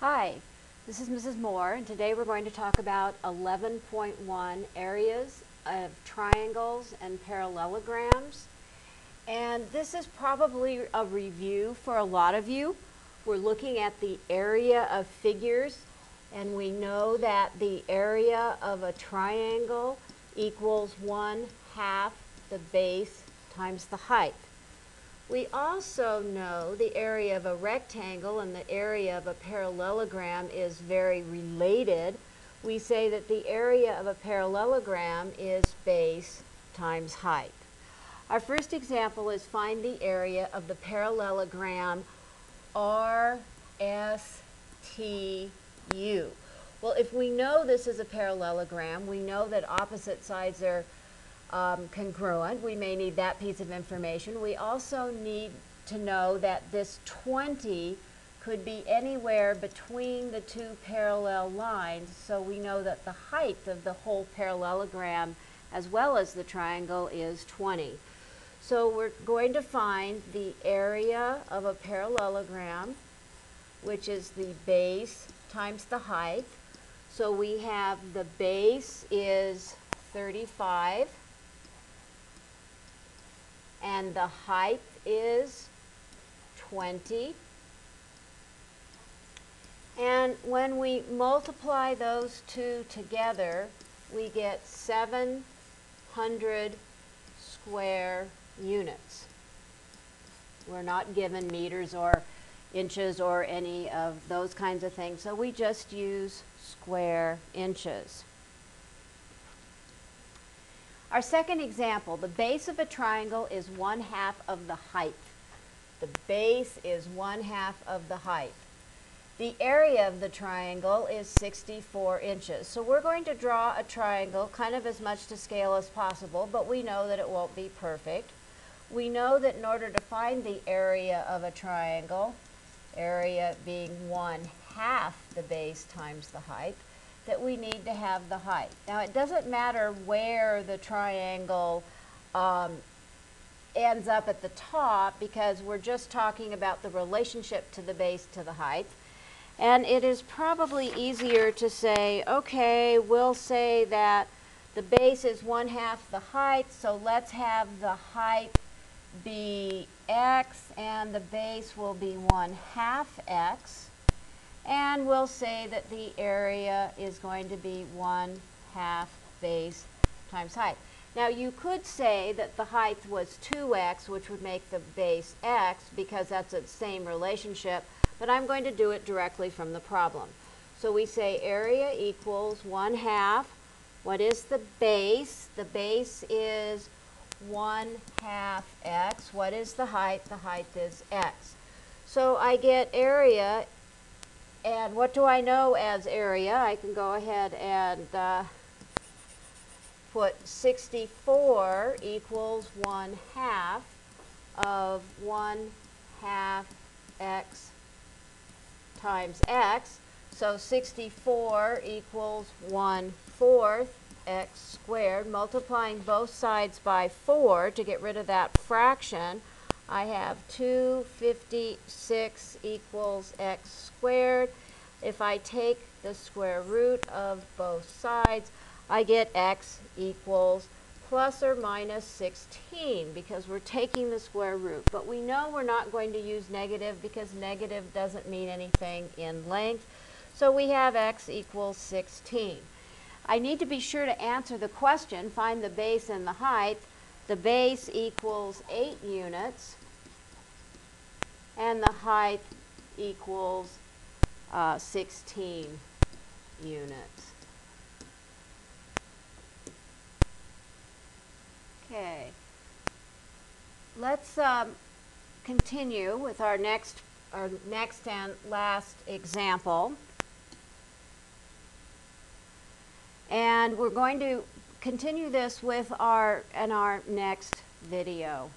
Hi, this is Mrs. Moore, and today we're going to talk about 11.1 areas of triangles and parallelograms. And this is probably a review for a lot of you. We're looking at the area of figures, and we know that the area of a triangle equals 1/2 the base times the height. We also know the area of a rectangle and the area of a parallelogram is very related. We say that the area of a parallelogram is base times height. Our first example is find the area of the parallelogram RSTU. Well, if we know this is a parallelogram, we know that opposite sides are congruent. We may need that piece of information. We also need to know that this 20 could be anywhere between the two parallel lines, so we know that the height of the whole parallelogram as well as the triangle is 20. So we're going to find the area of a parallelogram, which is the base times the height. So we have the base is 35. And the height is 20. And when we multiply those two together, we get 700 square units. We're not given meters or inches or any of those kinds of things, so we just use square inches. Our second example, the base of a triangle is 1/2 of the height. The base is 1/2 of the height. The area of the triangle is 64 inches. So we're going to draw a triangle kind of as much to scale as possible, but we know that it won't be perfect. We know that in order to find the area of a triangle, area being 1/2 the base times the height, that we need to have the height. Now it doesn't matter where the triangle ends up at the top, because we're just talking about the relationship to the base to the height. And it is probably easier to say, okay, we'll say that the base is 1/2 the height, so let's have the height be x and the base will be 1/2 x. And we'll say that the area is going to be 1/2 base times height. Now you could say that the height was 2x, which would make the base x, because that's the same relationship, but I'm going to do it directly from the problem. So we say area equals 1/2. What is the base? The base is 1/2 x. What is the height? The height is x. So I get area. And what do I know as area? I can go ahead and put 64 equals 1/2 of 1/2 x times x. So 64 equals 1/4 x squared. Multiplying both sides by 4 to get rid of that fraction, I have 256 equals x squared. If I take the square root of both sides, I get x equals plus or minus 16, because we're taking the square root. But we know we're not going to use negative, because negative doesn't mean anything in length. So we have x equals 16. I need to be sure to answer the question, find the base and the height. The base equals 8 units. And the height equals 16 units. Okay. Let's continue with our next and last example. And we're going to continue this with in our next video.